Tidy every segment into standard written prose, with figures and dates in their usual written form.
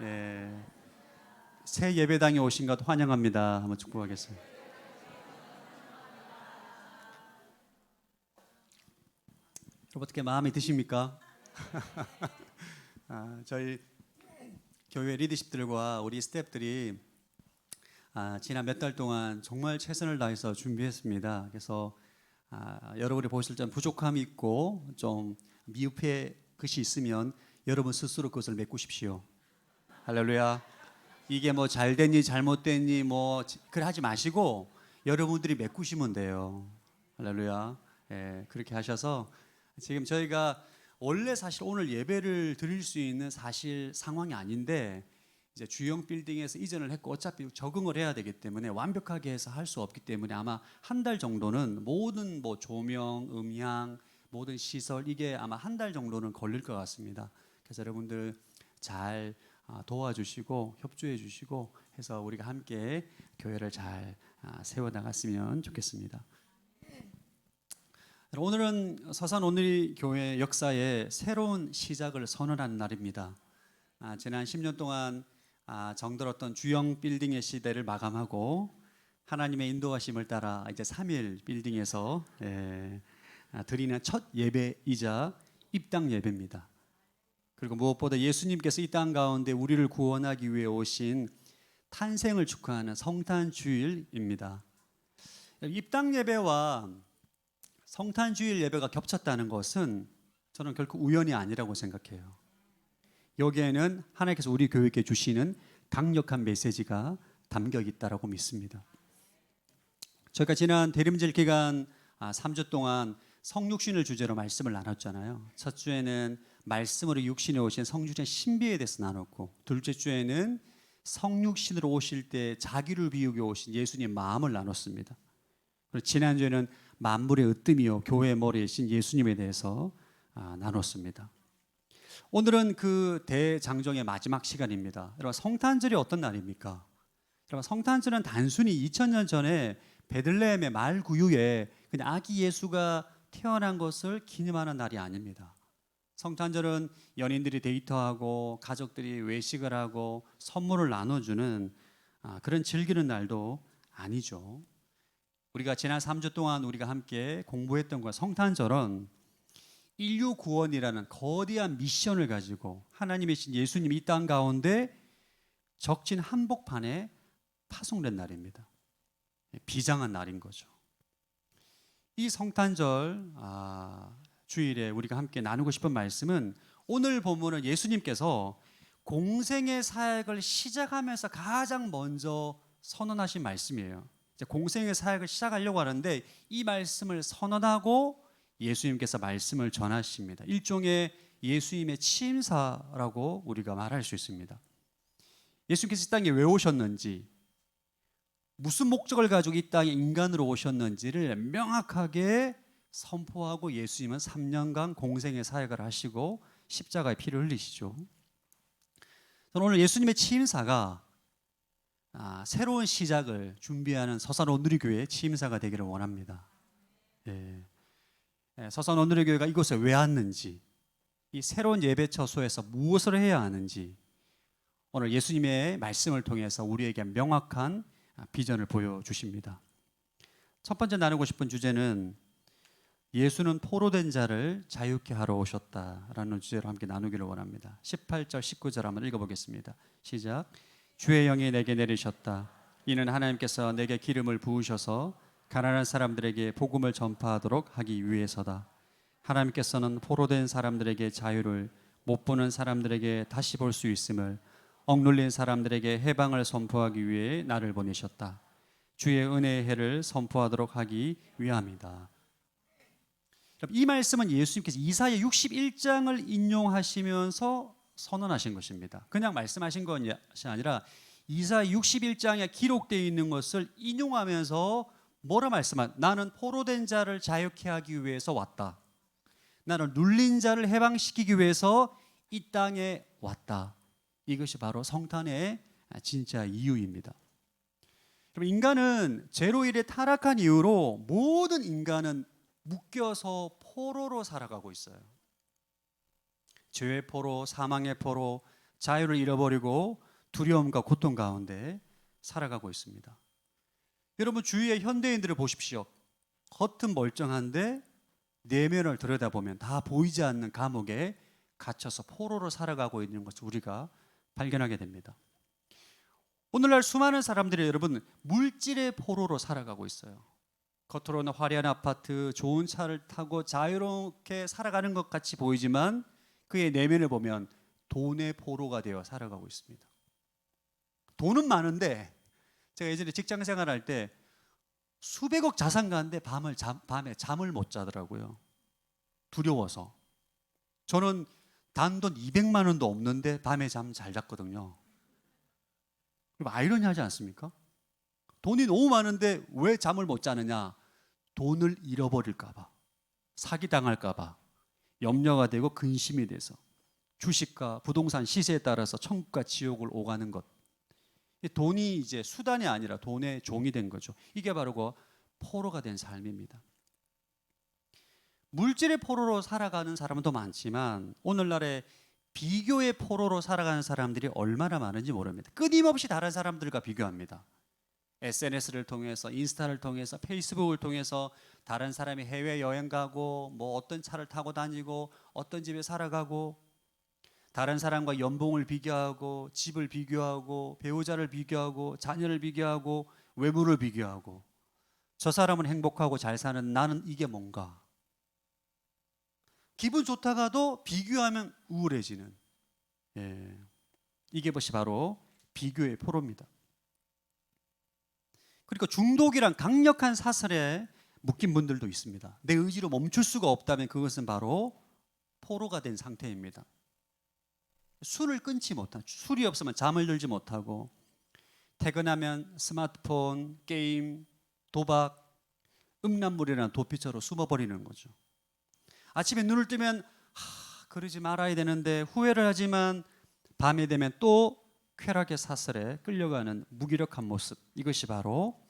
예, 새 예배당에 오신 것 환영합니다. 한번 축복하겠습니다. 여러분 어떻게 마음에 드십니까? 저희 교회 리더십들과 우리 스태프들이 지난 몇 달 동안 정말 최선을 다해서 준비했습니다. 그래서 여러분이 보실 때 부족함이 있고 좀 미흡해 것이 있으면 여러분 스스로 그것을 메꾸십시오. 할렐루야. 이게 뭐 잘됐니 잘못됐니 뭐 그래 하지 마시고 여러분들이 메꾸시면 돼요. 할렐루야. 예, 그렇게 하셔서 지금 저희가 원래 사실 오늘 예배를 드릴 수 있는 사실 상황이 아닌데 이제 주영 빌딩에서 이전을 했고 어차피 적응을 해야 되기 때문에 완벽하게 해서 할 수 없기 때문에 아마 한 달 정도는 모든 뭐 조명, 음향, 모든 시설 이게 아마 한 달 정도는 걸릴 것 같습니다. 그래서 여러분들 잘 도와주시고 협조해 주시고 해서 우리가 함께 교회를 잘 세워나갔으면 좋겠습니다. 오늘은 서산 오늘이 교회 역사의 새로운 시작을 선언하는 날입니다. 지난 10년 동안 정들었던 주영 빌딩의 시대를 마감하고 하나님의 인도하심을 따라 이제 3일 빌딩에서 드리는 첫 예배이자 입당 예배입니다. 그리고 무엇보다 예수님께서 이 땅 가운데 우리를 구원하기 위해 오신 탄생을 축하하는 성탄 주일입니다. 입당 예배와 성탄 주일 예배가 겹쳤다는 것은 저는 결코 우연이 아니라고 생각해요. 여기에는 하나님께서 우리 교회에 주시는 강력한 메시지가 담겨 있다고 믿습니다. 저희가 지난 대림절 기간 3주 동안 성육신을 주제로 말씀을 나눴잖아요. 첫 주에는 말씀으로 육신에 오신 성육신의 신비에 대해서 나눴고, 둘째 주에는 성육신으로 오실 때 자기를 비우게 오신 예수님의 마음을 나눴습니다. 그리고 지난주에는 만물의 으뜸이요 교회의 머리이신 예수님에 대해서 나눴습니다. 오늘은 그 대장정의 마지막 시간입니다. 여러분 성탄절이 어떤 날입니까? 여러분 성탄절은 단순히 2000년 전에 베들레헴의 말구유에 그냥 아기 예수가 태어난 것을 기념하는 날이 아닙니다. 성탄절은 연인들이 데이트하고 가족들이 외식을 하고 선물을 나눠주는 그런 즐기는 날도 아니죠. 우리가 지난 3주 동안 우리가 함께 공부했던 것 성탄절은 인류 구원이라는 거대한 미션을 가지고 하나님이신 예수님이 이 땅 가운데 적진 한복판에 파송된 날입니다. 비장한 날인 거죠. 이 성탄절 주일에 우리가 함께 나누고 싶은 말씀은 오늘 본문은 예수님께서 공생의 사역을 시작하면서 가장 먼저 선언하신 말씀이에요. 이제 공생의 사역을 시작하려고 하는데 이 말씀을 선언하고 예수님께서 말씀을 전하십니다. 일종의 예수님의 취임사라고 우리가 말할 수 있습니다. 예수님께서 이 땅에 왜 오셨는지, 무슨 목적을 가지고 이 땅에 인간으로 오셨는지를 명확하게 선포하고 예수님은 3년간 공생의 사역을 하시고 십자가의 피를 흘리시죠. 저는 오늘 예수님의 취임사가 새로운 시작을 준비하는 서산 온누리 교회의 취임사가 되기를 원합니다. 서산 온누리 교회가 이곳에 왜 왔는지, 이 새로운 예배 처소에서 무엇을 해야 하는지 오늘 예수님의 말씀을 통해서 우리에게 명확한 비전을 보여주십니다. 첫 번째 나누고 싶은 주제는 예수는 포로된 자를 자유케 하러 오셨다라는 주제로 함께 나누기를 원합니다. 18절 19절 한번 읽어보겠습니다. 시작. 주의 영이 내게 내리셨다. 이는 하나님께서 내게 기름을 부으셔서 가난한 사람들에게 복음을 전파하도록 하기 위해서다. 하나님께서는 포로된 사람들에게 자유를, 못 보는 사람들에게 다시 볼 수 있음을, 억눌린 사람들에게 해방을 선포하기 위해 나를 보내셨다. 주의 은혜의 해를 선포하도록 하기 위함이다. 이 말씀은 예수님께서 이사야 61장을 인용하시면서 선언하신 것입니다. 그냥 말씀하신 것이 아니라 이사야 61장에 기록되어 있는 것을 인용하면서 뭐라 말씀한? 나는 포로된 자를 자유케 하기 위해서 왔다. 나는 눌린 자를 해방시키기 위해서 이 땅에 왔다. 이것이 바로 성탄의 진짜 이유입니다. 인간은 제로일에 타락한 이후로 모든 인간은 묶여서 포로로 살아가고 있어요. 죄의 포로, 사망의 포로, 자유를 잃어버리고 두려움과 고통 가운데 살아가고 있습니다. 여러분 주위의 현대인들을 보십시오. 겉은 멀쩡한데 내면을 들여다보면 다 보이지 않는 감옥에 갇혀서 포로로 살아가고 있는 것을 우리가 발견하게 됩니다. 오늘날 수많은 사람들이 여러분 물질의 포로로 살아가고 있어요. 겉으로는 화려한 아파트, 좋은 차를 타고 자유롭게 살아가는 것 같이 보이지만 그의 내면을 보면 돈의 포로가 되어 살아가고 있습니다. 돈은 많은데 제가 예전에 직장 생활할 때 수백억 자산 가운데 밤에 잠을 못 자더라고요. 두려워서. 저는 단돈 200만 원도 없는데 밤에 잠 잘 잤거든요. 그럼 아이러니하지 않습니까? 돈이 너무 많은데 왜 잠을 못 자느냐? 돈을 잃어버릴까 봐, 사기당할까 봐 염려가 되고 근심이 돼서 주식과 부동산 시세에 따라서 천국과 지옥을 오가는 것. 돈이 이제 수단이 아니라 돈의 종이 된 거죠. 이게 바로 그 포로가 된 삶입니다. 물질의 포로로 살아가는 사람도 많지만 오늘날의 비교의 포로로 살아가는 사람들이 얼마나 많은지 모릅니다. 끊임없이 다른 사람들과 비교합니다. SNS를 통해서, 인스타를 통해서, 페이스북을 통해서 다른 사람이 해외여행 가고 뭐 어떤 차를 타고 다니고 어떤 집에 살아가고 다른 사람과 연봉을 비교하고 집을 비교하고 배우자를 비교하고 자녀를 비교하고 외모를 비교하고 저 사람은 행복하고 잘 사는 나는 이게 뭔가. 기분 좋다가도 비교하면 우울해지는, 이게 것이 바로 비교의 포로입니다. 그러니까 중독이란 강력한 사슬에 묶인 분들도 있습니다. 내 의지로 멈출 수가 없다면 그것은 바로 포로가 된 상태입니다. 술을 끊지 못한, 술이 없으면 잠을 들지 못하고 퇴근하면 스마트폰, 게임, 도박, 음란물이라는 도피처로 숨어버리는 거죠. 아침에 눈을 뜨면 그러지 말아야 되는데 후회를 하지만 밤이 되면 또 쾌락의 사슬에 끌려가는 무기력한 모습, 이것이 바로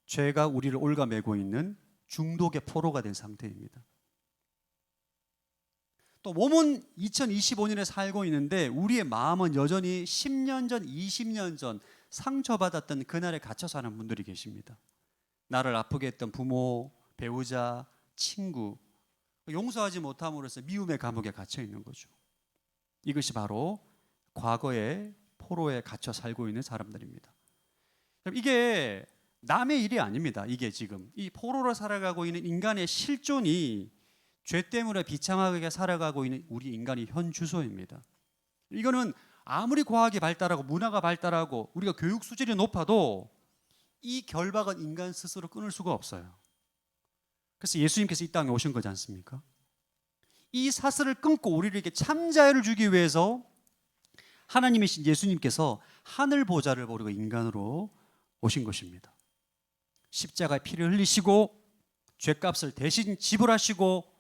죄가 우리를 올가매고 있는 중독의 포로가 된 상태입니다. 또 몸은 2025년에 살고 있는데 우리의 마음은 여전히 10년 전, 20년 전 상처받았던 그날에 갇혀 사는 분들이 계십니다. 나를 아프게 했던 부모, 배우자, 친구, 용서하지 못함으로써 미움의 감옥에 갇혀 있는 거죠. 이것이 바로 과거의 포로에 갇혀 살고 있는 사람들입니다. 이게 남의 일이 아닙니다. 이게 지금 이 포로로 살아가고 있는 인간의 실존이 죄 때문에 비참하게 살아가고 있는 우리 인간의 현 주소입니다. 이거는 아무리 과학이 발달하고 문화가 발달하고 우리가 교육 수준이 높아도 이 결박은 인간 스스로 끊을 수가 없어요. 그래서 예수님께서 이 땅에 오신 거지 않습니까? 이 사슬을 끊고 우리에게 참 자유를 주기 위해서 하나님이신 예수님께서 하늘 보좌를 버리고 인간으로 오신 것입니다. 십자가에 피를 흘리시고 죄값을 대신 지불하시고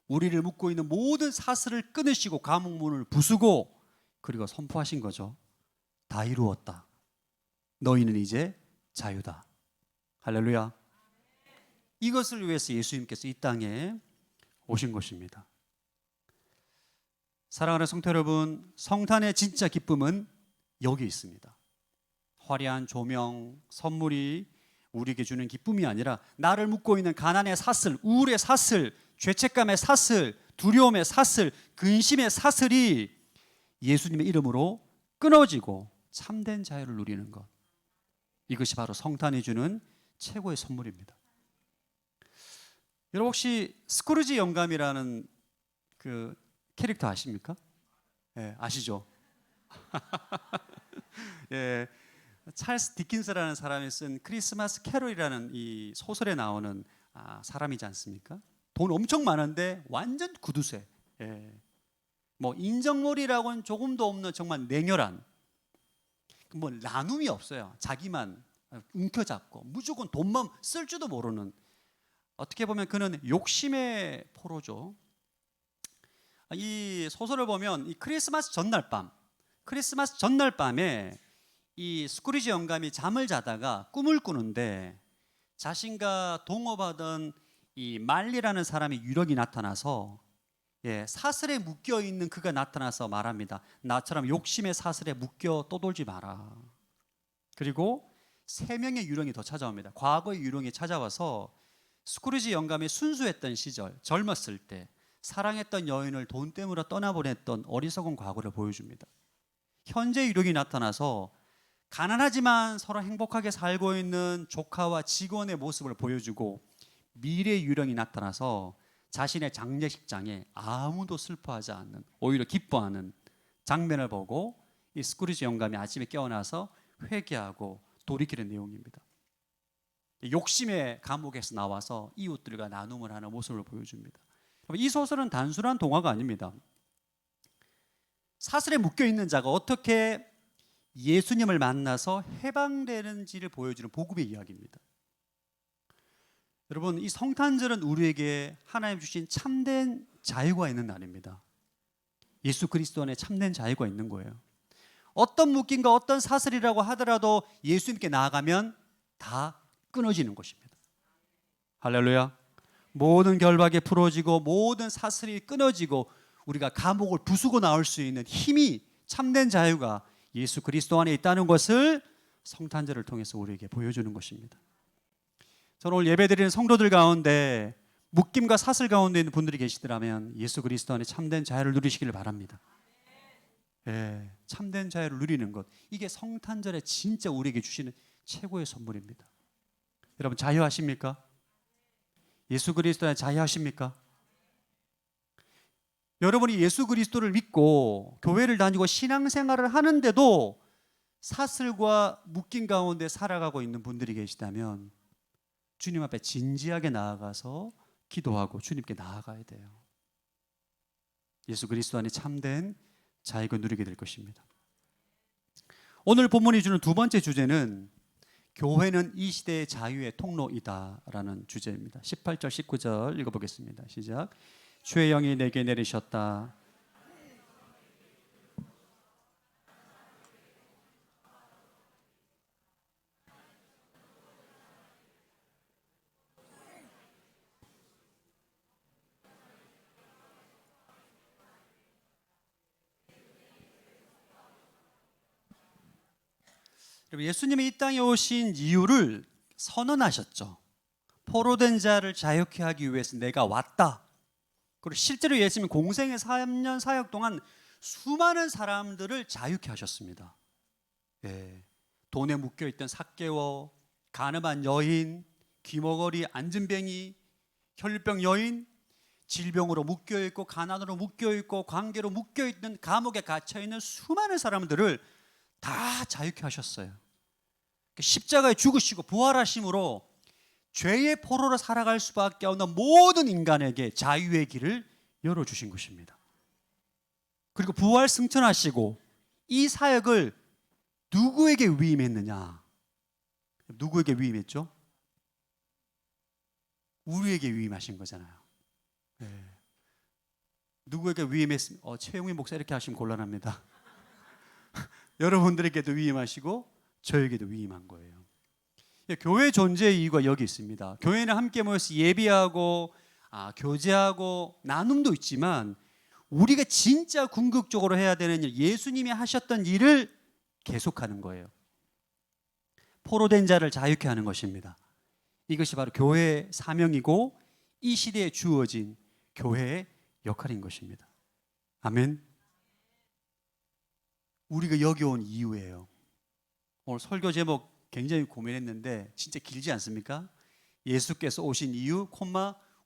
우리를 묶고 있는 모든 사슬을 끊으시고 감옥문을 부수고 그리고 선포하신 거죠. 다 이루었다. 너희는 이제 자유다. 할렐루야. 이것을 위해서 예수님께서 이 땅에 오신 것입니다. 사랑하는 성도 여러분, 성탄의 진짜 기쁨은 여기 있습니다. 화려한 조명, 선물이 우리에게 주는 기쁨이 아니라 나를 묶고 있는 가난의 사슬, 우울의 사슬, 죄책감의 사슬, 두려움의 사슬, 근심의 사슬이 예수님의 이름으로 끊어지고 참된 자유를 누리는 것. 이것이 바로 성탄이 주는 최고의 선물입니다. 여러분 혹시 스크루지 영감이라는 그 캐릭터 아십니까? 예, 아시죠? 예, 찰스 디킨스라는 사람이 쓴 크리스마스 캐롤이라는 이 소설에 나오는 사람이지 않습니까? 돈 엄청 많은데 완전 구두쇠. 예. 뭐 인정머리라고는 조금도 없는 정말 냉혈한, 뭐 나눔이 없어요. 자기만 움켜잡고 무조건 돈만 쓸 줄도 모르는, 어떻게 보면 그는 욕심의 포로죠. 이 소설을 보면 이 크리스마스 전날 밤에 이 스크루지 영감이 잠을 자다가 꿈을 꾸는데 자신과 동업하던 이 말리라는 사람의 유령이 나타나서 사슬에 묶여 있는 그가 나타나서 말합니다. 나처럼 욕심의 사슬에 묶여 떠돌지 마라. 그리고 세 명의 유령이 더 찾아옵니다. 과거의 유령이 찾아와서 스크루지 영감이 순수했던 시절, 젊었을 때 사랑했던 여인을 돈 때문에 떠나보냈던 어리석은 과거를 보여줍니다. 현재 유령이 나타나서 가난하지만 서로 행복하게 살고 있는 조카와 직원의 모습을 보여주고, 미래 유령이 나타나서 자신의 장례식장에 아무도 슬퍼하지 않는, 오히려 기뻐하는 장면을 보고 이 스크루지 영감이 아침에 깨어나서 회개하고 돌이키는 내용입니다. 욕심의 감옥에서 나와서 이웃들과 나눔을 하는 모습을 보여줍니다. 이 소설은 단순한 동화가 아닙니다. 사슬에 묶여있는 자가 어떻게 예수님을 만나서 해방되는지를 보여주는 복음의 이야기입니다. 여러분, 이 성탄절은 우리에게 하나님 주신 참된 자유가 있는 날입니다. 예수 그리스도 안에 참된 자유가 있는 거예요. 어떤 묶임과 어떤 사슬이라고 하더라도 예수님께 나아가면 다 끊어지는 것입니다. 할렐루야. 모든 결박이 풀어지고 모든 사슬이 끊어지고 우리가 감옥을 부수고 나올 수 있는 힘이, 참된 자유가 예수 그리스도 안에 있다는 것을 성탄절을 통해서 우리에게 보여주는 것입니다. 저는 오늘 예배드리는 성도들 가운데 묶임과 사슬 가운데 있는 분들이 계시더라면 예수 그리스도 안에 참된 자유를 누리시기를 바랍니다. 참된 자유를 누리는 것, 이게 성탄절에 진짜 우리에게 주시는 최고의 선물입니다. 여러분, 자유하십니까? 예수 그리스도 안에 자유하십니까? 여러분이 예수 그리스도를 믿고 교회를 다니고 신앙생활을 하는데도 사슬과 묶임 가운데 살아가고 있는 분들이 계시다면 주님 앞에 진지하게 나아가서 기도하고 주님께 나아가야 돼요. 예수 그리스도 안에 참된 자유를 누리게 될 것입니다. 오늘 본문이 주는 두 번째 주제는 교회는 이 시대의 자유의 통로이다라는 주제입니다. 18절 19절 읽어보겠습니다. 시작. 주의 영이 내게 내리셨다. 예수님이 이 땅에 오신 이유를 선언하셨죠. 포로된 자를 자유케 하기 위해서 내가 왔다. 그리고 실제로 예수님은 공생의 3년 사역 동안 수많은 사람들을 자유케 하셨습니다. 돈에 묶여있던 삭개오, 가늠한 여인, 귀머거리 안진뱅이, 혈병 여인, 질병으로 묶여있고 가난으로 묶여있고 관계로 묶여있는 감옥에 갇혀있는 수많은 사람들을 다 자유케 하셨어요. 십자가에 죽으시고 부활하심으로 죄의 포로로 살아갈 수밖에 없는 모든 인간에게 자유의 길을 열어주신 것입니다. 그리고 부활 승천하시고 이 사역을 누구에게 위임했느냐? 누구에게 위임했죠? 우리에게 위임하신 거잖아요. 누구에게 위임했습니까? 최용희 목사 이렇게 하시면 곤란합니다. 여러분들에게도 위임하시고 저에게도 위임한 거예요. 교회 존재의 이유가 여기 있습니다. 교회는 함께 모여서 예배하고 교제하고 나눔도 있지만 우리가 진짜 궁극적으로 해야 되는 일, 예수님이 하셨던 일을 계속하는 거예요. 포로된 자를 자유케 하는 것입니다. 이것이 바로 교회의 사명이고 이 시대에 주어진 교회의 역할인 것입니다. 아멘. 우리가 여기 온 이유예요. 오늘 설교 제목 굉장히 고민했는데 진짜 길지 않습니까? 예수께서 오신 이유,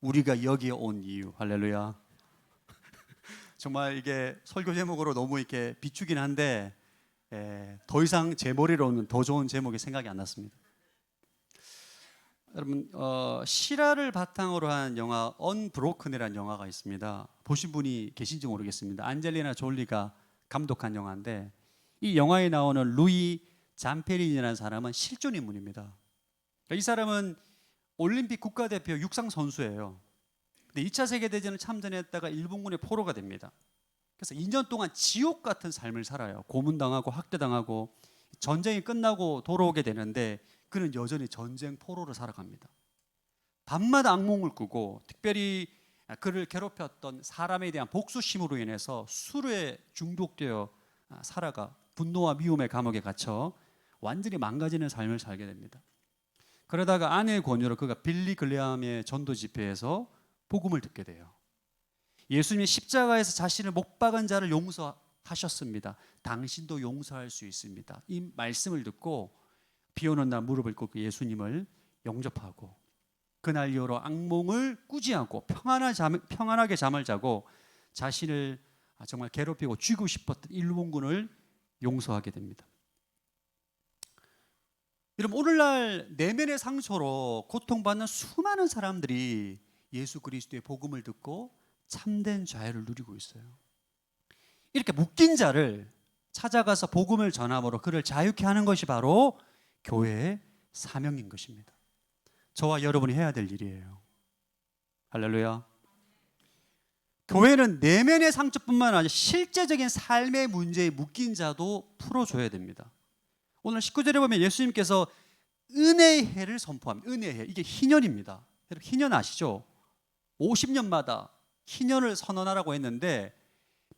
우리가 여기에 온 이유. 할렐루야. 정말 이게 설교 제목으로 너무 이렇게 비추긴 한데 더 이상 제 머리로는 더 좋은 제목이 생각이 안 났습니다. 여러분, 실화를 바탕으로 한 영화 언브로큰이라는 영화가 있습니다. 보신 분이 계신지 모르겠습니다. 안젤리나 졸리가 감독한 영화인데 이 영화에 나오는 루이 잠페린이라는 사람은 실존 인물입니다. 이 사람은 올림픽 국가대표 육상 선수예요. 근데 2차 세계대전을 참전했다가 일본군의 포로가 됩니다. 그래서 2년 동안 지옥 같은 삶을 살아요. 고문당하고 학대당하고 전쟁이 끝나고 돌아오게 되는데 그는 여전히 전쟁 포로로 살아갑니다. 밤마다 악몽을 꾸고 특별히 그를 괴롭혔던 사람에 대한 복수심으로 인해서 술에 중독되어 살아가 분노와 미움의 감옥에 갇혀 완전히 망가지는 삶을 살게 됩니다. 그러다가 아내의 권유로 그가 빌리 글레암의 전도 집회에서 복음을 듣게 돼요. 예수님이 십자가에서 자신을 못 박은 자를 용서하셨습니다. 당신도 용서할 수 있습니다. 이 말씀을 듣고 비 오는 날 무릎을 꿇고 예수님을 영접하고 그날 이후로 악몽을 꾸지 않고 평안하게 잠을 자고 자신을 정말 괴롭히고 죽이고 싶었던 일본군을 용서하게 됩니다. 여러분, 오늘날 내면의 상처로 고통받는 수많은 사람들이 예수 그리스도의 복음을 듣고 참된 자유를 누리고 있어요. 이렇게 묶인 자를 찾아가서 복음을 전함으로 그를 자유케 하는 것이 바로 교회의 사명인 것입니다. 저와 여러분이 해야 될 일이에요. 할렐루야. 교회는 내면의 상처뿐만 아니라 실제적인 삶의 문제에 묶인 자도 풀어줘야 됩니다. 오늘 19절에 보면 예수님께서 은혜의 해를 선포합니다. 은혜의 해, 이게 희년입니다. 여러분, 희년 아시죠? 50년마다 희년을 선언하라고 했는데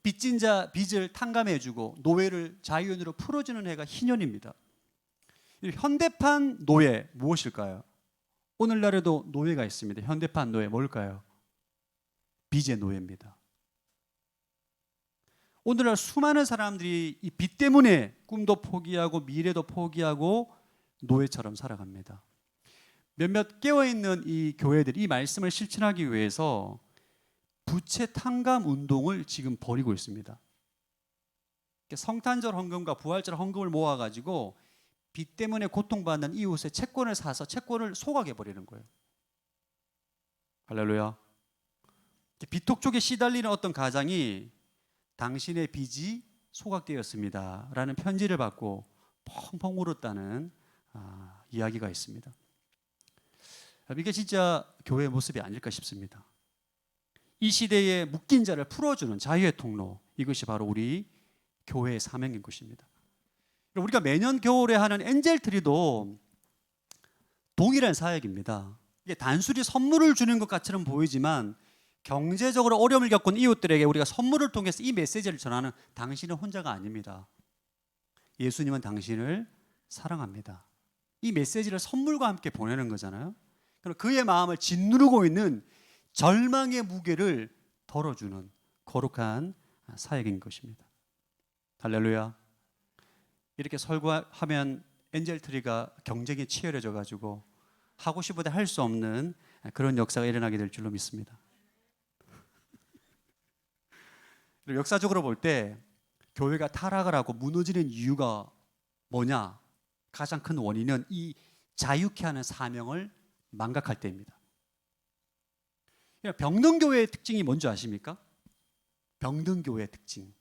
빚진 자 빚을 탕감해주고 노예를 자유인으로 풀어주는 해가 희년입니다. 현대판 노예 무엇일까요? 오늘날에도 노예가 있습니다. 현대판 노예 뭘까요? 빚의 노예입니다. 오늘날 수많은 사람들이 이 빚 때문에 꿈도 포기하고 미래도 포기하고 노예처럼 살아갑니다. 몇몇 깨어있는 이 교회들이 이 말씀을 실천하기 위해서 부채 탕감 운동을 지금 벌이고 있습니다. 성탄절 헌금과 부활절 헌금을 모아가지고 빚 때문에 고통받는 이웃의 채권을 사서 채권을 소각해버리는 거예요. 할렐루야. 비톡 쪽에 시달리는 어떤 가장이 당신의 빚이 소각되었습니다 라는 편지를 받고 펑펑 울었다는 이야기가 있습니다. 이게 진짜 교회의 모습이 아닐까 싶습니다. 이 시대에 묶인 자를 풀어주는 자유의 통로, 이것이 바로 우리 교회의 사명인 것입니다. 우리가 매년 겨울에 하는 엔젤트리도 동일한 사역입니다. 이게 단순히 선물을 주는 것 같처럼 보이지만 경제적으로 어려움을 겪은 이웃들에게 우리가 선물을 통해서 이 메시지를 전하는, 당신은 혼자가 아닙니다. 예수님은 당신을 사랑합니다. 이 메시지를 선물과 함께 보내는 거잖아요. 그럼 그의 마음을 짓누르고 있는 절망의 무게를 덜어주는 거룩한 사역인 것입니다. 할렐루야. 이렇게 설교하면 엔젤트리가 경쟁이 치열해져 가지고 하고 싶어도 할 수 없는 그런 역사가 일어나게 될 줄로 믿습니다. 역사적으로 볼 때 교회가 타락을 하고 무너지는 이유가 뭐냐? 가장 큰 원인은 이 자유케 하는 사명을 망각할 때입니다. 병든교회의 특징이 뭔지 아십니까? 병든교회의 특징.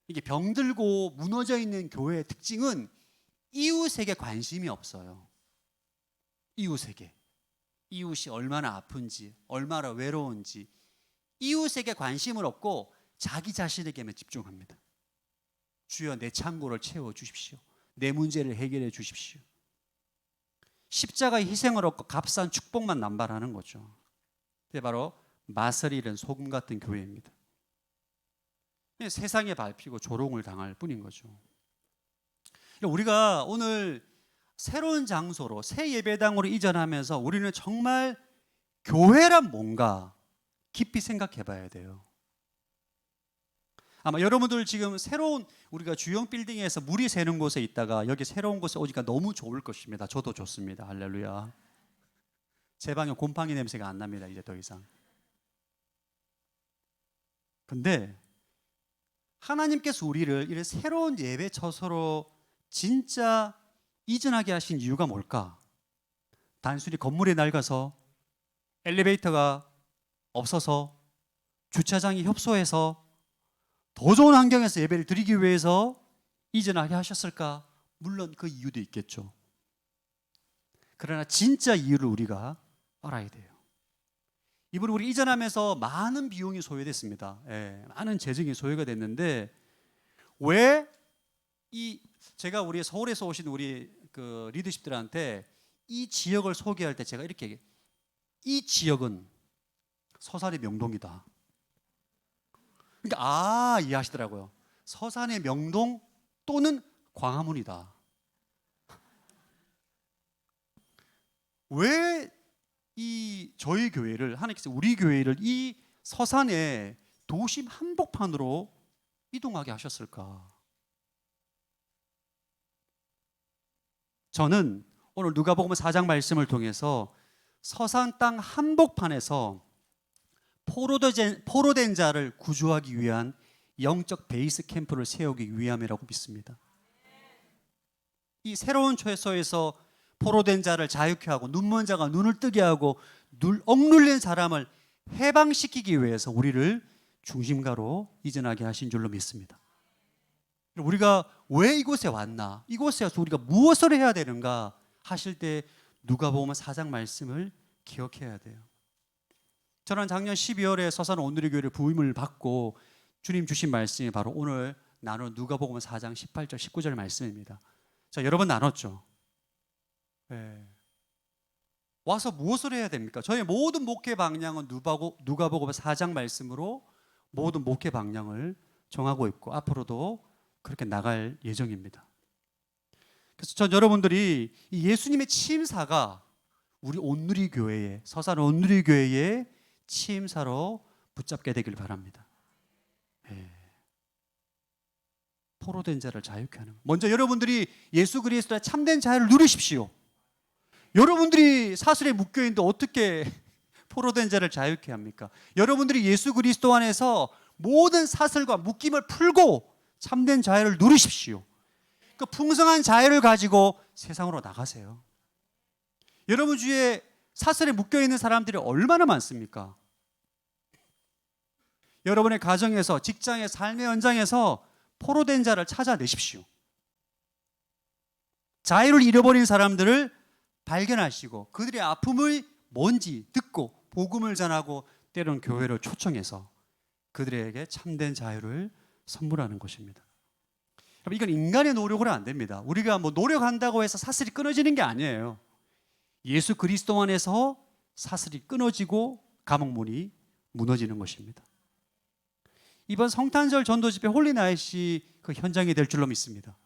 이게 병들고 무너져 있는 교회의 특징은 이웃에게 관심이 없어요. 이웃에게. 이웃이 얼마나 아픈지, 얼마나 외로운지, 이웃에게 관심을 없고 자기 자신에게만 집중합니다. 주여 내 창고를 채워주십시오. 내 문제를 해결해 주십시오. 십자가의 희생을 얻고 값싼 축복만 남발하는 거죠. 그게 바로 맛을 잃은 소금 같은 교회입니다. 세상에 밟히고 조롱을 당할 뿐인 거죠. 우리가 오늘 새로운 장소로 새 예배당으로 이전하면서 우리는 정말 교회란 뭔가 깊이 생각해 봐야 돼요. 아마 여러분들 지금 새로운, 우리가 주영 빌딩에서 물이 새는 곳에 있다가 여기 새로운 곳에 오니까 너무 좋을 것입니다. 저도 좋습니다. 할렐루야. 제 방에 곰팡이 냄새가 안 납니다. 이제 더 이상. 근데 하나님께서 우리를 이런 새로운 예배 처소로 진짜 이전하게 하신 이유가 뭘까? 단순히 건물이 낡아서, 엘리베이터가 없어서, 주차장이 협소해서, 더 좋은 환경에서 예배를 드리기 위해서 이전하게 하셨을까? 물론 그 이유도 있겠죠. 그러나 진짜 이유를 우리가 알아야 돼요. 이번에 우리 이전하면서 많은 비용이 소요됐습니다. 많은 재정이 소요가 됐는데 왜 제가 우리 서울에서 오신 우리 그 리더십들한테 이 지역을 소개할 때 제가 이렇게 얘기해요. 이 지역은 서산의 명동이다. 그러니까 이해하시더라고요. 서산의 명동 또는 광화문이다. 왜 저희 교회를, 하나님께서 우리 교회를 이 서산의 도심 한복판으로 이동하게 하셨을까? 저는 오늘 누가복음 4장 말씀을 통해서 서산 땅 한복판에서 포로된 자를 구조하기 위한 영적 베이스 캠프를 세우기 위함이라고 믿습니다. 이 새로운 처소에서 포로된 자를 자유케 하고 눈먼 자가 눈을 뜨게 하고 억눌린 사람을 해방시키기 위해서 우리를 중심가로 이전하게 하신 줄로 믿습니다. 우리가 왜 이곳에 왔나? 이곳에 와서 우리가 무엇을 해야 되는가 하실 때 누가복음 4장 말씀을 기억해야 돼요. 저는 작년 12월에 서산 온누리교회를 부임을 받고 주님 주신 말씀이 바로 오늘 나눈 누가복음 4장 18절 19절 말씀입니다. 자, 여러 번 나눴죠. 네. 와서 무엇을 해야 됩니까? 저의 모든 목회 방향은 누가복음 4장 말씀으로 모든 목회 방향을 정하고 있고 앞으로도 그렇게 나갈 예정입니다. 그래서 전 여러분들이 이 예수님의 취임사가 우리 온누리교회에, 서산 온누리교회의 취임사로 붙잡게 되길 바랍니다. 네. 포로된 자를 자유케 하는. 먼저 여러분들이 예수 그리스도의 참된 자유를 누리십시오. 여러분들이 사슬에 묶여있는데 어떻게 포로된 자를 자유케 합니까? 여러분들이 예수 그리스도 안에서 모든 사슬과 묶임을 풀고 참된 자유를 누리십시오. 그 풍성한 자유를 가지고 세상으로 나가세요. 여러분 주위에 사슬에 묶여있는 사람들이 얼마나 많습니까? 여러분의 가정에서, 직장의 삶의 현장에서 포로된 자를 찾아내십시오. 자유를 잃어버린 사람들을 발견하시고 그들의 아픔이 뭔지 듣고 복음을 전하고 때로는 교회를 초청해서 그들에게 참된 자유를 선물하는 것입니다. 이건 인간의 노력으로 안 됩니다. 우리가 노력한다고 해서 사슬이 끊어지는 게 아니에요. 예수 그리스도 안에서 사슬이 끊어지고 감옥문이 무너지는 것입니다. 이번 성탄절 전도 집회 홀리나잇이 그 현장이 될 줄로 믿습니다.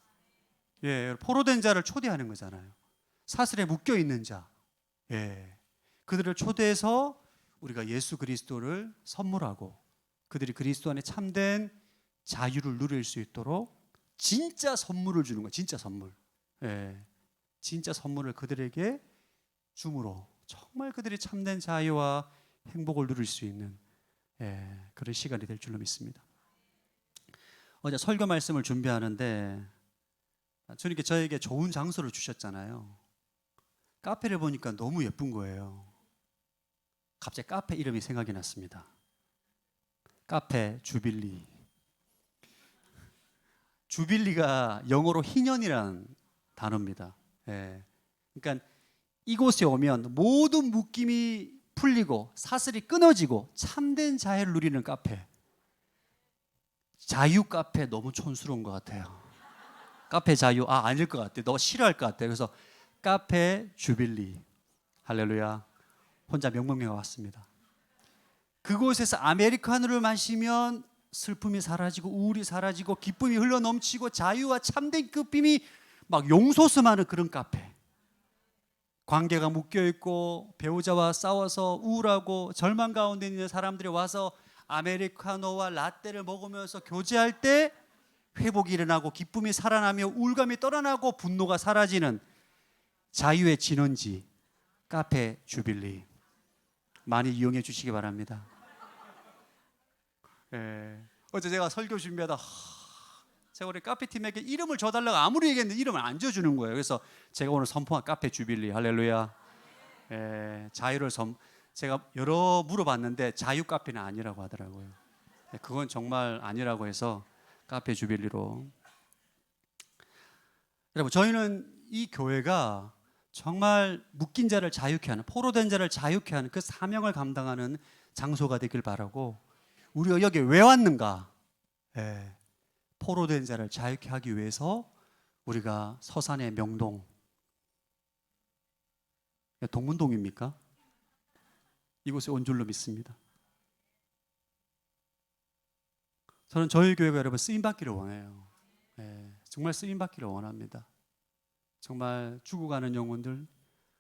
예, 포로된 자를 초대하는 거잖아요. 사슬에 묶여 있는 자, 그들을 초대해서 우리가 예수 그리스도를 선물하고 그들이 그리스도 안에 참된 자유를 누릴 수 있도록 진짜 선물을 주는 거예요. 진짜 선물. 진짜 선물을 그들에게 줌으로 정말 그들이 참된 자유와 행복을 누릴 수 있는 그런 시간이 될 줄로 믿습니다. 어제 설교 말씀을 준비하는데 주님께 저에게 좋은 장소를 주셨잖아요. 카페를 보니까 너무 예쁜 거예요. 갑자기 카페 이름이 생각이 났습니다. 카페 주빌리. 주빌리가 영어로 희년이라는 단어입니다. 그러니까 이곳에 오면 모든 묶임이 풀리고 사슬이 끊어지고 참된 자유를 누리는 카페. 자유 카페 너무 촌스러운 것 같아요. 카페 자유 아닐 것 같아. 너 싫어할 것 같아. 그래서 카페 주빌리. 할렐루야. 혼자 명명해 왔습니다. 그곳에서 아메리카노를 마시면 슬픔이 사라지고 우울이 사라지고 기쁨이 흘러넘치고 자유와 참된 기쁨이 막 용솟음하는 그런 카페. 관계가 묶여있고 배우자와 싸워서 우울하고 절망 가운데 있는 사람들이 와서 아메리카노와 라떼를 먹으면서 교제할 때 회복이 일어나고 기쁨이 살아나며 우울감이 떠나나고 분노가 사라지는 자유의 진원지 카페 주빌리 많이 이용해 주시기 바랍니다. 어제 제가 설교 준비하다 제가 우리 카페팀에게 이름을 줘달라고 아무리 얘기했는데 이름을 안 줘주는 거예요. 그래서 제가 오늘 선포한 카페 주빌리. 할렐루야. 자유를 제가 여러 물어봤는데 자유 카페는 아니라고 하더라고요. 그건 정말 아니라고 해서 카페 주빌리로. 여러분 저희는 이 교회가 정말 묶인 자를 자유케 하는, 포로된 자를 자유케 하는 그 사명을 감당하는 장소가 되길 바라고, 우리가 여기 왜 왔는가? 포로된 자를 자유케 하기 위해서 우리가 서산의 명동, 동문동입니까? 이곳에 온 줄로 믿습니다. 저는 저희 교회가 여러분 쓰임받기를 원해요. 정말 쓰임받기를 원합니다. 정말 죽어가는 영혼들,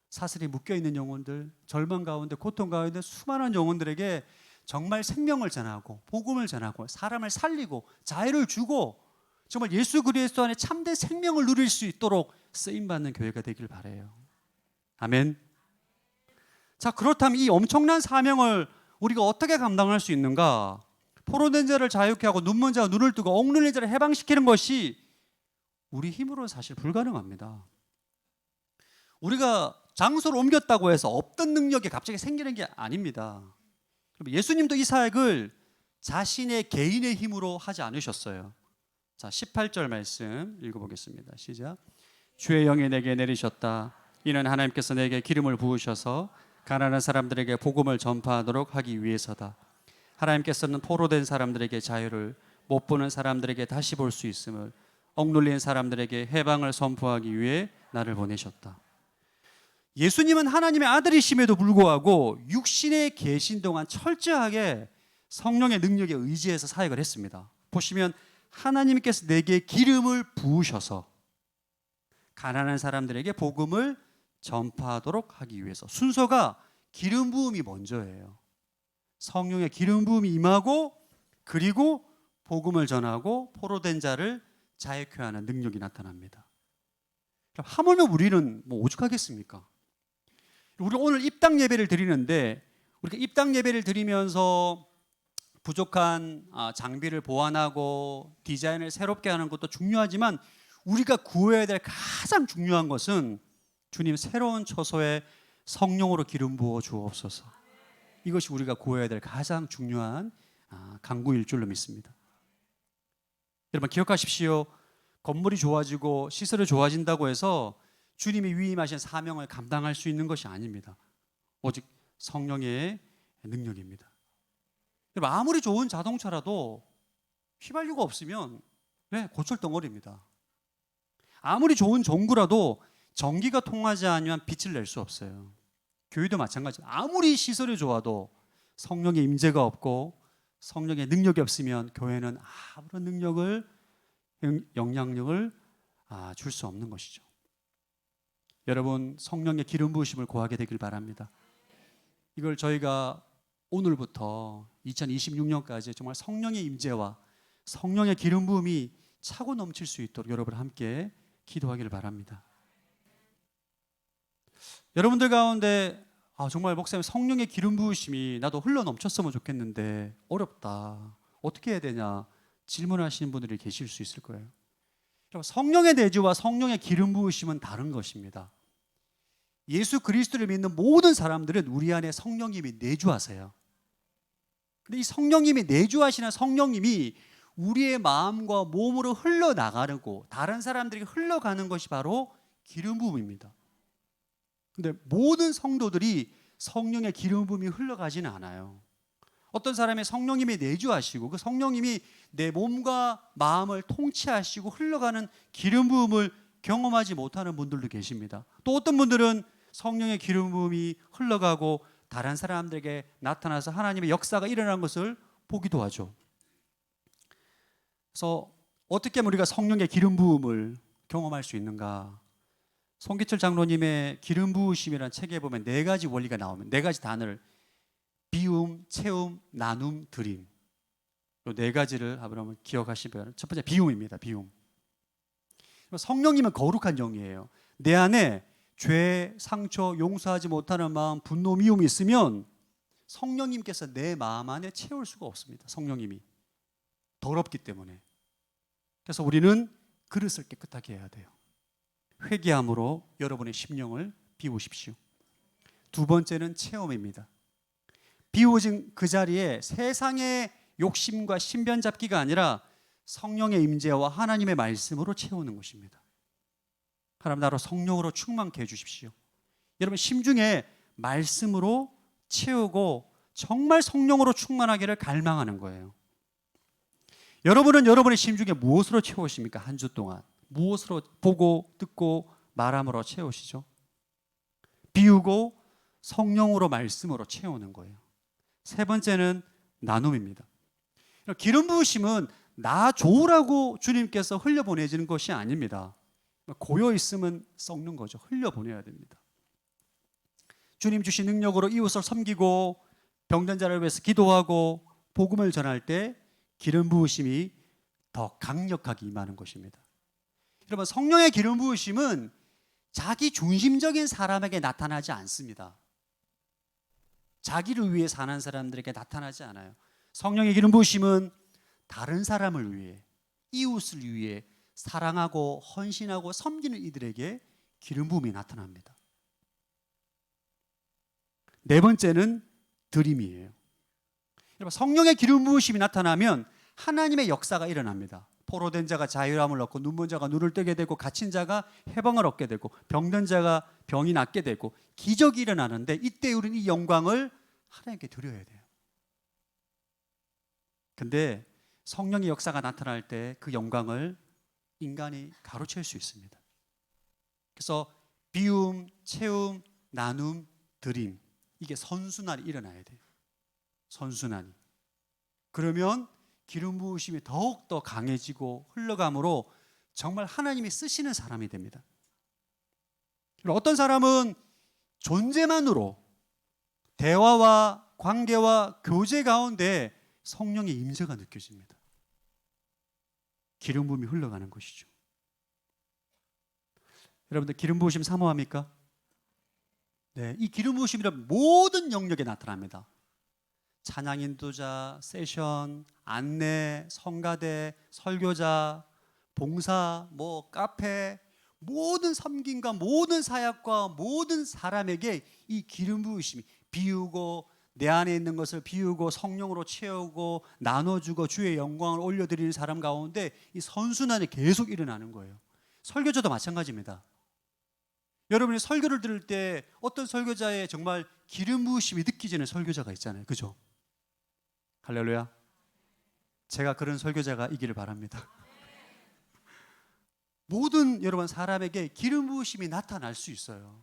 사슬이 묶여있는 영혼들, 절망 가운데 고통 가운데 수많은 영혼들에게 정말 생명을 전하고 복음을 전하고 사람을 살리고 자유를 주고 정말 예수 그리스도 안에 참된 생명을 누릴 수 있도록 쓰임받는 교회가 되길 바라요. 아멘. 자, 그렇다면 이 엄청난 사명을 우리가 어떻게 감당할 수 있는가? 포로된 자를 자유케 하고 눈먼 자가 눈을 뜨고 억눌린 자를 해방시키는 것이 우리 힘으로는 사실 불가능합니다. 우리가 장소를 옮겼다고 해서 없던 능력이 갑자기 생기는 게 아닙니다. 예수님도 이 사역을 자신의 개인의 힘으로 하지 않으셨어요. 자, 18절 말씀 읽어보겠습니다. 시작. 주의 영이 내게 내리셨다. 이는 하나님께서 내게 기름을 부으셔서 가난한 사람들에게 복음을 전파하도록 하기 위해서다. 하나님께서는 포로된 사람들에게 자유를, 못 보는 사람들에게 다시 볼 수 있음을, 억눌린 사람들에게 해방을 선포하기 위해 나를 보내셨다. 예수님은 하나님의 아들이심에도 불구하고 육신에 계신 동안 철저하게 성령의 능력에 의지해서 사역을 했습니다. 보시면 하나님께서 내게 기름을 부으셔서 가난한 사람들에게 복음을 전파하도록 하기 위해서, 순서가 기름 부음이 먼저예요. 성령의 기름 부음이 임하고 그리고 복음을 전하고 포로된 자를 자유케 하는 능력이 나타납니다. 하물며 우리는 뭐 오죽하겠습니까? 우리 오늘 입당 예배를 드리는데 우리가 입당 예배를 드리면서 부족한 장비를 보완하고 디자인을 새롭게 하는 것도 중요하지만 우리가 구해야 될 가장 중요한 것은 주님 새로운 처소에 성령으로 기름 부어 주옵소서. 이것이 우리가 구해야 될 가장 중요한 간구일 줄로 믿습니다. 여러분 기억하십시오. 건물이 좋아지고 시설이 좋아진다고 해서 주님이 위임하신 사명을 감당할 수 있는 것이 아닙니다. 오직 성령의 능력입니다. 여러분 아무리 좋은 자동차라도 휘발유가 없으면 고철덩어리입니다. 아무리 좋은 전구라도 전기가 통하지 않으면 빛을 낼 수 없어요. 교회도 마찬가지입니다. 아무리 시설이 좋아도 성령의 임재가 없고 성령의 능력이 없으면 교회는 아무런 능력을, 영향력을 줄 수 없는 것이죠. 여러분 성령의 기름 부으심을 구하게 되길 바랍니다. 이걸 저희가 오늘부터 2026년까지 정말 성령의 임재와 성령의 기름 부음이 차고 넘칠 수 있도록 여러분 함께 기도하기를 바랍니다. 여러분들 가운데 정말 목사님 성령의 기름 부으심이 나도 흘러 넘쳤으면 좋겠는데 어렵다, 어떻게 해야 되냐 질문하시는 분들이 계실 수 있을 거예요. 성령의 내주와 성령의 기름 부으심은 다른 것입니다. 예수 그리스도를 믿는 모든 사람들은 우리 안에 성령님이 내주하세요. 근데 이 성령님이 내주하시는 성령님이 우리의 마음과 몸으로 흘러나가고 다른 사람들에게 흘러가는 것이 바로 기름 부음입니다. 근데 모든 성도들이 성령의 기름 부음이 흘러가지는 않아요. 어떤 사람의 성령님이 내주하시고 그 성령님이 내 몸과 마음을 통치하시고 흘러가는 기름 부음을 경험하지 못하는 분들도 계십니다. 또 어떤 분들은 성령의 기름 부음이 흘러가고 다른 사람들에게 나타나서 하나님의 역사가 일어나는 것을 보기도 하죠. 그래서 어떻게 하면 우리가 성령의 기름 부음을 경험할 수 있는가? 송기철 장로님의 기름 부으심이라는 책에 보면 4가지 원리가 나오면 4가지 단어를 비움, 채움, 나눔, 드림, 이 4가지를 한번 기억하시면, 첫 번째 비움입니다. 비움. 성령님은 거룩한 영이에요. 내 안에 죄, 상처, 용서하지 못하는 마음, 분노, 미움이 있으면 성령님께서 내 마음 안에 채울 수가 없습니다. 성령님이 더럽기 때문에. 그래서 우리는 그릇을 깨끗하게 해야 돼요. 회개함으로 여러분의 심령을 비우십시오. 2번째는 체험입니다. 비워진 그 자리에 세상의 욕심과 신변 잡기가 아니라 성령의 임재와 하나님의 말씀으로 채우는 것입니다. 하나님 나로 성령으로 충만케 해주십시오. 여러분 심중에 말씀으로 채우고 정말 성령으로 충만하기를 갈망하는 거예요. 여러분은 여러분의 심중에 무엇으로 채우십니까? 한 주 동안 무엇으로 보고 듣고 말함으로 채우시죠? 비우고 성령으로 말씀으로 채우는 거예요. 3번째는 나눔입니다. 기름 부으심은 나 좋으라고 주님께서 흘려보내지는 것이 아닙니다. 고여 있으면 썩는 거죠. 흘려보내야 됩니다. 주님 주신 능력으로 이웃을 섬기고 병든 자를 위해서 기도하고 복음을 전할 때 기름 부으심이 더 강력하게 임하는 것입니다. 여러분, 성령의 기름 부으심은 자기 중심적인 사람에게 나타나지 않습니다. 자기를 위해 사는 사람들에게 나타나지 않아요. 성령의 기름 부으심은 다른 사람을 위해, 이웃을 위해 사랑하고 헌신하고 섬기는 이들에게 기름 부음이 나타납니다. 네 번째는 드림이에요. 여러분, 성령의 기름 부으심이 나타나면 하나님의 역사가 일어납니다. 포로된 자가 자유함을 얻고 눈먼 자가 눈을 뜨게 되고 갇힌 자가 해방을 얻게 되고 병든 자가 병이 낫게 되고 기적이 일어나는데, 이때 우리는 이 영광을 하나님께 드려야 돼요. 근데 성령의 역사가 나타날 때 그 영광을 인간이 가로챌 수 있습니다. 그래서 비움, 채움, 나눔, 드림, 이게 선순환이 일어나야 돼요. 선순환이. 그러면 기름 부으심이 더욱더 강해지고 흘러감으로 정말 하나님이 쓰시는 사람이 됩니다. 어떤 사람은 존재만으로 대화와 관계와 교제 가운데 성령의 임재가 느껴집니다. 기름 부음이 흘러가는 것이죠. 여러분들 기름 부으심 사모합니까? 네, 이 기름 부으심이란 모든 영역에 나타납니다. 찬양 인도자, 세션, 안내, 성가대, 설교자, 봉사, 카페, 모든 섬김과 모든 사역과 모든 사람에게 이 기름 부으심이 비우고 내 안에 있는 것을 비우고 성령으로 채우고 나눠주고 주의 영광을 올려드리는 사람 가운데 이 선순환이 계속 일어나는 거예요. 설교자도 마찬가지입니다. 여러분이 설교를 들을 때 어떤 설교자의 정말 기름 부으심이 느껴지는 설교자가 있잖아요. 그죠? 할렐루야. 제가 그런 설교자가 이기를 바랍니다. 모든 여러분 사람에게 기름 부으심이 나타날 수 있어요.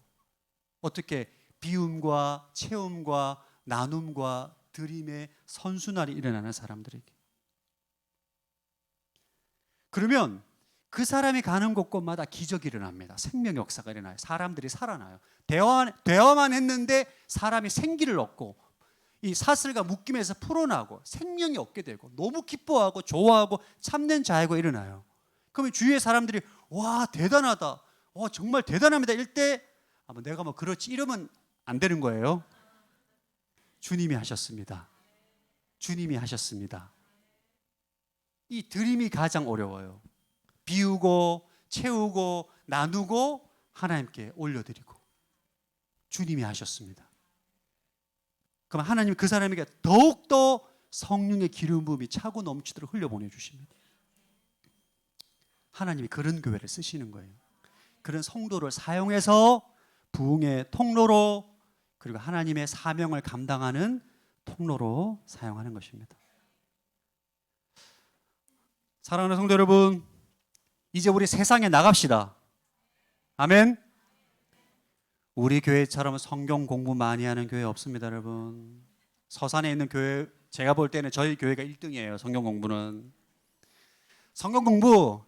어떻게? 비움과 채움과 나눔과 드림의 선순환이 일어나는 사람들에게. 그러면 그 사람이 가는 곳곳마다 기적이 일어납니다. 생명의 역사가 일어나요. 사람들이 살아나요. 대화만 했는데 사람이 생기를 얻고 이 사슬과 묶임에서 풀어나고 생명이 얻게 되고 너무 기뻐하고 좋아하고 참된 자유가 일어나요. 그러면 주위의 사람들이 와 대단하다, 와 정말 대단합니다 이럴 때 내가 그렇지 이러면 안 되는 거예요. 주님이 하셨습니다. 주님이 하셨습니다. 이 드림이 가장 어려워요. 비우고 채우고 나누고 하나님께 올려드리고 주님이 하셨습니다. 그럼 하나님이 그 사람에게 더욱더 성령의 기름 부음이 차고 넘치도록 흘려보내주십니다. 하나님이 그런 교회를 쓰시는 거예요. 그런 성도를 사용해서 부흥의 통로로, 그리고 하나님의 사명을 감당하는 통로로 사용하는 것입니다. 사랑하는 성도 여러분, 이제 우리 세상에 나갑시다. 아멘. 우리 교회처럼 성경 공부 많이 하는 교회 없습니다, 여러분. 서산에 있는 교회, 제가 볼 때는 저희 교회가 1등이에요. 성경 공부는. 성경 공부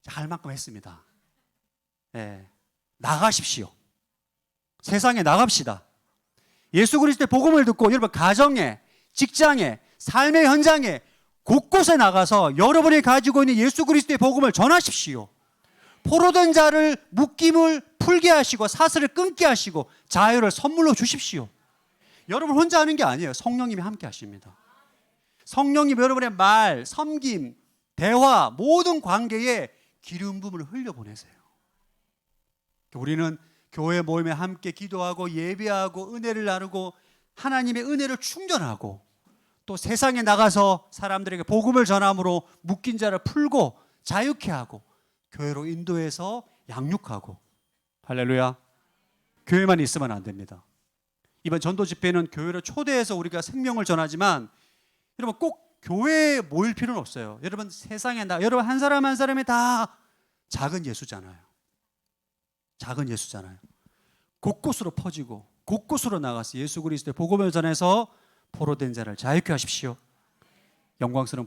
할 만큼 했습니다. 네. 나가십시오. 세상에 나갑시다. 예수 그리스도의 복음을 듣고 여러분 가정에, 직장에, 삶의 현장에 곳곳에 나가서 여러분이 가지고 있는 예수 그리스도의 복음을 전하십시오. 포로된 자를 묶임을 풀게 하시고 사슬을 끊게 하시고 자유를 선물로 주십시오. 여러분 혼자 하는 게 아니에요. 성령님이 함께 하십니다. 성령님 여러분의 말, 섬김, 대화, 모든 관계에 기름 부음을 흘려보내세요. 우리는 교회 모임에 함께 기도하고 예배하고 은혜를 나누고 하나님의 은혜를 충전하고 또 세상에 나가서 사람들에게 복음을 전함으로 묶인 자를 풀고 자유케 하고 교회로 인도해서 양육하고. 할렐루야. 교회만 있으면 안 됩니다. 이번 전도 집회는 교회를 초대해서 우리가 생명을 전하지만 여러분 꼭 교회에 모일 필요는 없어요. 여러분 세상에 여러분 한 사람 한 사람이 다 작은 예수잖아요. 작은 예수잖아요. 곳곳으로 퍼지고 곳곳으로 나가서 예수 그리스도의 복음을 전해서 포로된 자를 자유케 하십시오. 영광스러운